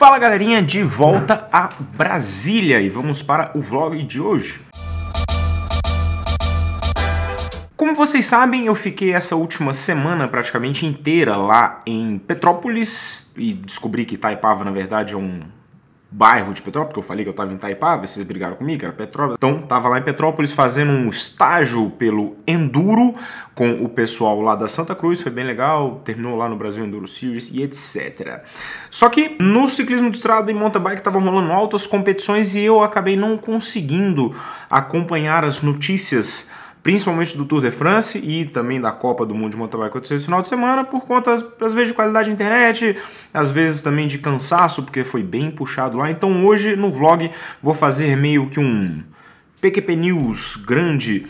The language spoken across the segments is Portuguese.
Fala galerinha, de volta a Brasília e vamos para o vlog de hoje. Como vocês sabem, eu fiquei essa última semana praticamente inteira lá em Petrópolis e descobri que Itaipava na verdade é um bairro de Petrópolis, porque eu falei que eu estava em Itaipava, vocês brigaram comigo, era Petrópolis. Então, estava lá em Petrópolis fazendo um estágio pelo Enduro com o pessoal lá da Santa Cruz, foi bem legal, terminou lá no Brasil Enduro Series e etc. Só que no ciclismo de estrada e mountain bike estavam rolando altas competições e eu acabei não conseguindo acompanhar as notícias, principalmente do Tour de France e também da Copa do Mundo de Mountain Bike que aconteceu esse final de semana, por conta, às vezes, de qualidade de internet, às vezes também de cansaço, porque foi bem puxado lá. Então hoje, no vlog, vou fazer meio que um PQP News grande,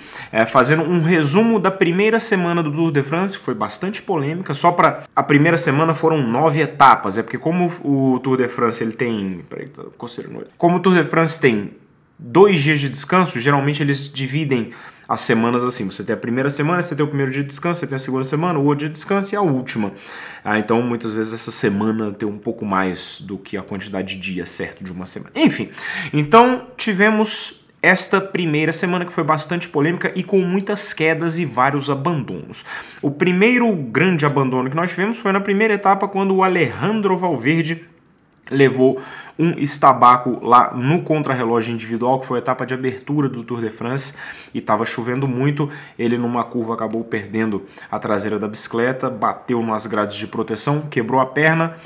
fazendo um resumo da primeira semana do Tour de France, que foi bastante polêmica. Só para a primeira semana foram 9 etapas, porque como o Tour de France ele tem... Peraí, tá coceiro no olho. Como o Tour de France tem 2 dias de descanso, geralmente eles dividem as semanas assim, você tem a primeira semana, você tem o primeiro dia de descanso, você tem a segunda semana, o outro dia de descanso e a última. Então muitas vezes essa semana tem um pouco mais do que a quantidade de dias certo de uma semana. Enfim, então tivemos esta primeira semana que foi bastante polêmica e com muitas quedas e vários abandonos. O primeiro grande abandono que nós tivemos foi na primeira etapa, quando o Alejandro Valverde levou um estabaco lá no contrarrelógio individual, que foi a etapa de abertura do Tour de France, e estava chovendo muito. Ele numa curva acabou perdendo a traseira da bicicleta, bateu nas grades de proteção, quebrou a perna,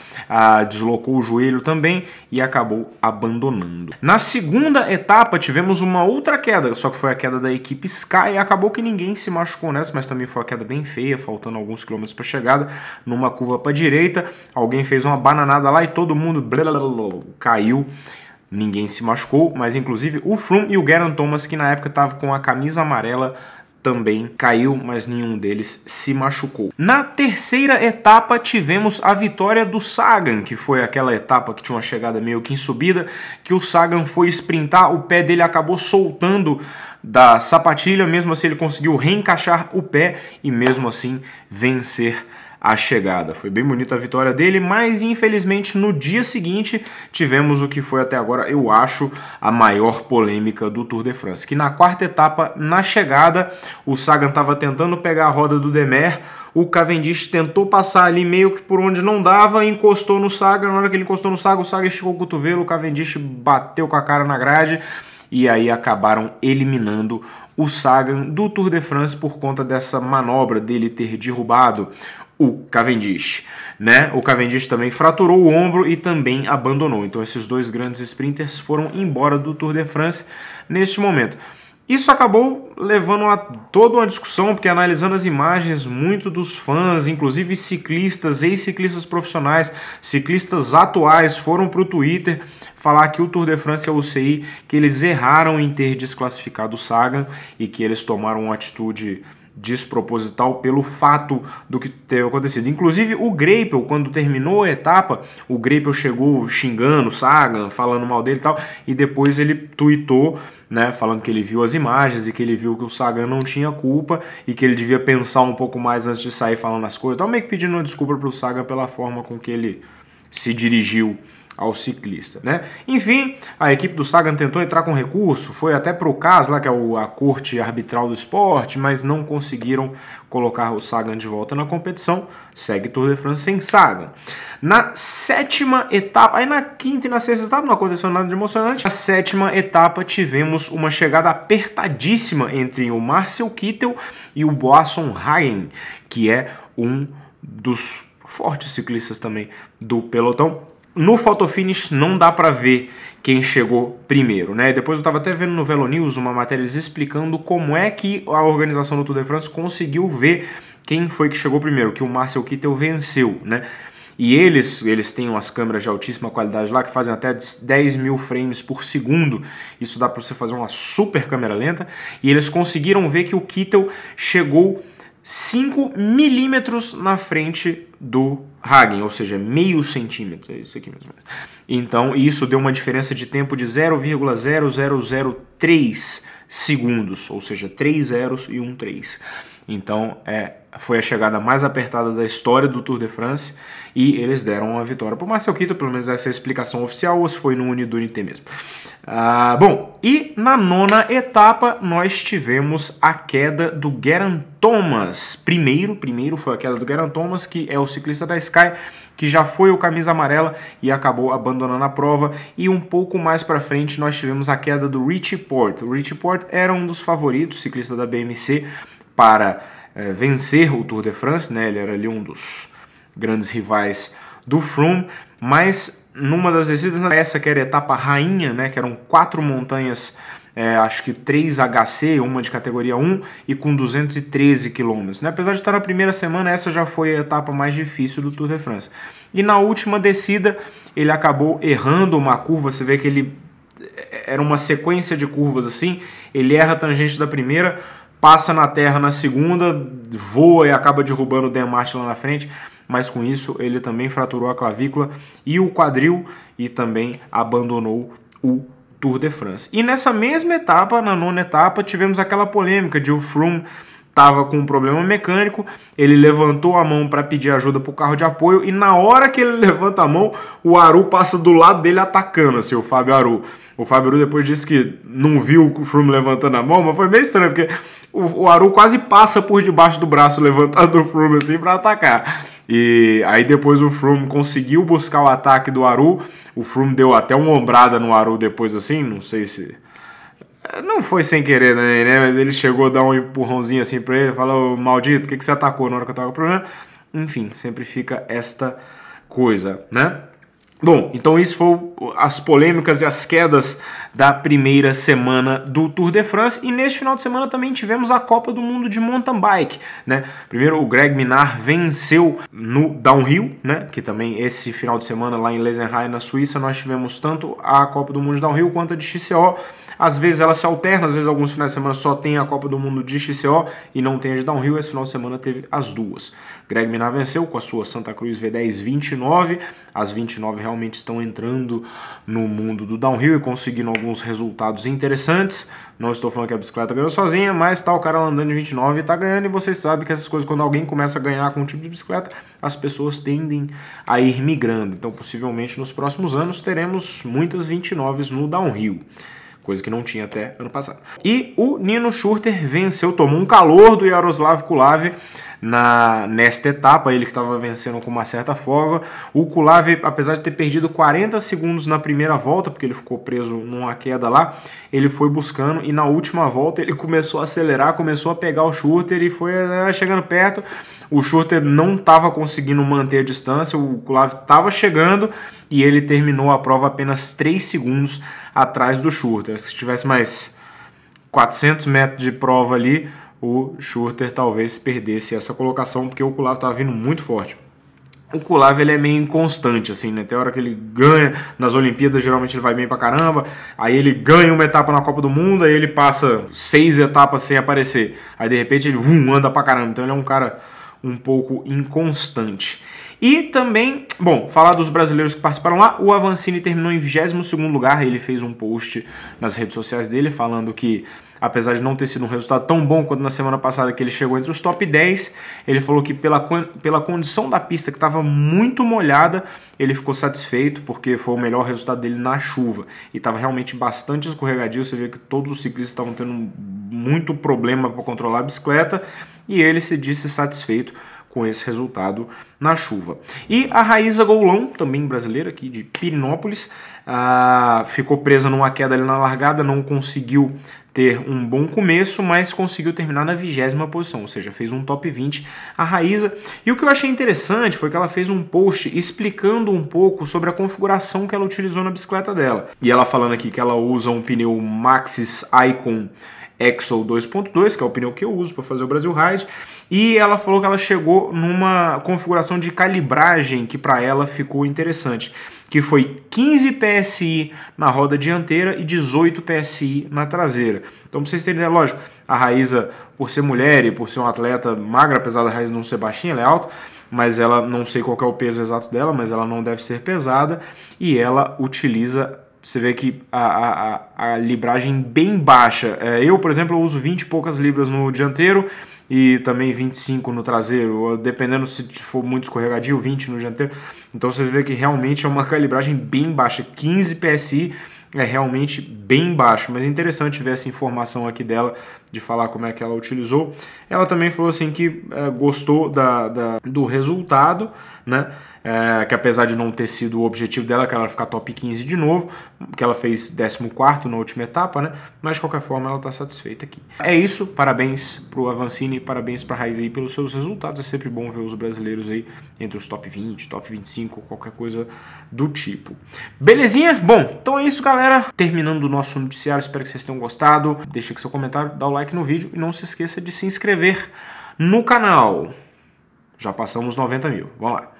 deslocou o joelho também e acabou abandonando. Na segunda etapa tivemos uma outra queda, só que foi a queda da equipe Sky, e acabou que ninguém se machucou nessa, mas também foi uma queda bem feia, faltando alguns quilômetros para a chegada. Numa curva para a direita, alguém fez uma bananada lá e todo mundo caiu, ninguém se machucou, mas inclusive o Froome e o Geraint Thomas, que na época estava com a camisa amarela, também caiu, mas nenhum deles se machucou. Na terceira etapa tivemos a vitória do Sagan, que foi aquela etapa que tinha uma chegada meio que em subida, que o Sagan foi sprintar, o pé dele acabou soltando da sapatilha, mesmo assim ele conseguiu reencaixar o pé e mesmo assim vencer a chegada. Foi bem bonita a vitória dele, mas infelizmente no dia seguinte tivemos o que foi até agora, eu acho, a maior polêmica do Tour de France, que na quarta etapa, na chegada, o Sagan estava tentando pegar a roda do Demer, o Cavendish tentou passar ali meio que por onde não dava, encostou no Sagan, na hora que ele encostou no Sagan, o Sagan esticou o cotovelo, o Cavendish bateu com a cara na grade, e aí acabaram eliminando o Sagan do Tour de France por conta dessa manobra dele ter derrubado o Cavendish, né? O Cavendish também fraturou o ombro e também abandonou. Então esses dois grandes sprinters foram embora do Tour de France neste momento. Isso acabou levando a toda uma discussão, porque analisando as imagens, muito dos fãs, inclusive ciclistas, ex-ciclistas profissionais, ciclistas atuais, foram para o Twitter falar que o Tour de France e a UCI, que eles erraram em ter desclassificado o Sagan e que eles tomaram uma atitude desproposital pelo fato do que teve acontecido. Inclusive o Greipel, quando terminou a etapa, o Greipel chegou xingando o Sagan, falando mal dele e tal, e depois ele tweetou, né, falando que ele viu as imagens e que ele viu que o Sagan não tinha culpa e que ele devia pensar um pouco mais antes de sair falando as coisas, tal, meio que pedindo uma desculpa para o Sagan pela forma com que ele se dirigiu ao ciclista, né? Enfim, a equipe do Sagan tentou entrar com recurso, foi até para o CAS, lá que é a Corte Arbitral do Esporte, mas não conseguiram colocar o Sagan de volta na competição. Segue Tour de France sem Sagan. Na sétima etapa, aí na quinta e na sexta etapa não aconteceu nada de emocionante. Na sétima etapa tivemos uma chegada apertadíssima entre o Marcel Kittel e o Boasson Hagen, que é um dos fortes ciclistas também do pelotão. No photofinish não dá para ver quem chegou primeiro, né? Depois eu estava até vendo no Velo News uma matéria explicando como é que a organização do Tour de France conseguiu ver quem foi que chegou primeiro, que o Marcel Kittel venceu, né? E eles têm umas câmeras de altíssima qualidade lá que fazem até 10 mil frames por segundo. Isso dá para você fazer uma super câmera lenta. E eles conseguiram ver que o Kittel chegou 5 milímetros na frente do Hagen, ou seja, meio centímetro, é isso aqui mesmo. Então, isso deu uma diferença de tempo de 0,0003 segundos, ou seja, 3 zeros e 1 3. Então foi a chegada mais apertada da história do Tour de France e eles deram a vitória para o Marcel Kittel, pelo menos essa é a explicação oficial, ou se foi no Unidunité mesmo. Bom, e na 9ª etapa nós tivemos a queda do Geraint Thomas. Primeiro foi a queda do Geraint Thomas, que é o ciclista da Sky, que já foi o camisa amarela e acabou abandonando a prova. E um pouco mais para frente nós tivemos a queda do Richie Porte. O Richie Porte era um dos favoritos, ciclista da BMC, para vencer o Tour de France, né? Ele era ali um dos grandes rivais do Froome, mas numa das descidas, essa que era a etapa rainha, né, que eram 4 montanhas, acho que 3 HC, uma de categoria 1 e com 213 km. Né? Apesar de estar na primeira semana, essa já foi a etapa mais difícil do Tour de France. E na última descida, ele acabou errando uma curva, você vê que ele era uma sequência de curvas assim, ele erra a tangente da primeira, passa na terra na segunda, voa e acaba derrubando o Dan Martin lá na frente, mas com isso ele também fraturou a clavícula e o quadril e também abandonou o Tour de France. E nessa mesma etapa, na 9ª etapa, tivemos aquela polêmica de o Froome estava com um problema mecânico, ele levantou a mão para pedir ajuda para o carro de apoio e na hora que ele levanta a mão, o Aru passa do lado dele atacando, assim, o Fábio Aru. O Fábio Aru depois disse que não viu o Froome levantando a mão, mas foi meio estranho, porque o Aru quase passa por debaixo do braço levantado do Froome assim para atacar. E aí depois o Froome conseguiu buscar o ataque do Aru, o Froome deu até uma ombrada no Aru depois assim, não sei se... Não foi sem querer, né? Mas ele chegou a dar um empurrãozinho assim pra ele, falou, maldito, o que você atacou na hora que eu tava com o problema? Enfim, sempre fica esta coisa, né? Bom, então isso foi as polêmicas e as quedas da primeira semana do Tour de France. E neste final de semana também tivemos a Copa do Mundo de Mountain Bike, né? Primeiro o Greg Minnaar venceu no Downhill, né? Que também esse final de semana lá em Lesenheim, na Suíça, nós tivemos tanto a Copa do Mundo de Downhill quanto a de XCO. Às vezes ela se alterna, às vezes alguns finais de semana só tem a Copa do Mundo de XCO e não tem a de Downhill. Esse final de semana teve as duas. Greg Minnaar venceu com a sua Santa Cruz V10 29. As 29 realmente estão entrando no mundo do Downhill e conseguindo alguns resultados interessantes. Não estou falando que a bicicleta ganhou sozinha, mas tá o cara andando de 29 e tá ganhando. E vocês sabem que essas coisas, quando alguém começa a ganhar com um tipo de bicicleta, as pessoas tendem a ir migrando. Então possivelmente nos próximos anos teremos muitas 29s no Downhill. Coisa que não tinha até ano passado. E o Nino Schurter venceu, tomou um calor do Jaroslav Kulav nesta etapa, ele que estava vencendo com uma certa folga. O Kulav, apesar de ter perdido 40 segundos na primeira volta, porque ele ficou preso numa queda lá, ele foi buscando e na última volta ele começou a acelerar, começou a pegar o Schurter e foi chegando perto. O Schurter não estava conseguindo manter a distância, o Kulav estava chegando e ele terminou a prova apenas 3 segundos atrás do Schurter. Se tivesse mais 400 metros de prova ali, o Schurter talvez perdesse essa colocação, porque o Kulav estava vindo muito forte. O Kulav ele é meio inconstante, assim, né? Tem hora que ele ganha nas Olimpíadas, geralmente ele vai bem pra caramba, aí ele ganha uma etapa na Copa do Mundo, aí ele passa 6 etapas sem aparecer, aí de repente ele anda pra caramba, então ele é um cara um pouco inconstante. E também, bom, falar dos brasileiros que participaram lá, o Avancini terminou em 22º lugar, ele fez um post nas redes sociais dele falando que, apesar de não ter sido um resultado tão bom quanto na semana passada que ele chegou entre os top 10, ele falou que pela condição da pista que estava muito molhada, ele ficou satisfeito porque foi o melhor resultado dele na chuva. E estava realmente bastante escorregadio, você vê que todos os ciclistas estavam tendo muito problema para controlar a bicicleta e ele se disse satisfeito com esse resultado na chuva. E a Raíza Goulon, também brasileira aqui de Pirinópolis, ficou presa numa queda ali na largada, não conseguiu ter um bom começo, mas conseguiu terminar na 20ª posição, ou seja, fez um top 20 a Raíza. E o que eu achei interessante foi que ela fez um post explicando um pouco sobre a configuração que ela utilizou na bicicleta dela. E ela falando aqui que ela usa um pneu Maxxis Icon Exo 2.2, que é o pneu que eu uso para fazer o Brasil Ride, e ela falou que ela chegou numa configuração de calibragem que para ela ficou interessante, que foi 15 PSI na roda dianteira e 18 PSI na traseira. Então, para vocês terem ideia, lógico, a Raíza, por ser mulher e por ser um atleta magra, apesar da Raíza não ser baixinha, ela é alta, mas ela, não sei qual que é o peso exato dela, mas ela não deve ser pesada, e ela utiliza Você vê que a libragem bem baixa. Eu, por exemplo, eu uso 20 e poucas libras no dianteiro e também 25 no traseiro, dependendo se for muito escorregadio, 20 no dianteiro. Então vocês vê que realmente é uma calibragem bem baixa, 15 PSI é realmente bem baixo, mas é interessante ver essa informação aqui dela, de falar como é que ela utilizou. Ela também falou assim que gostou do resultado, né? Que apesar de não ter sido o objetivo dela, que ela ficar top 15 de novo, que ela fez 14º na última etapa, né? Mas de qualquer forma ela está satisfeita aqui. É isso, parabéns pro Avancini, parabéns pra Raiz aí pelos seus resultados. É sempre bom ver os brasileiros aí entre os top 20, top 25, qualquer coisa do tipo. Belezinha? Bom, então é isso, galera. Terminando o nosso noticiário, espero que vocês tenham gostado. Deixa aqui seu comentário, dá o like no vídeo e não se esqueça de se inscrever no canal. Já passamos 90 mil, vamos lá.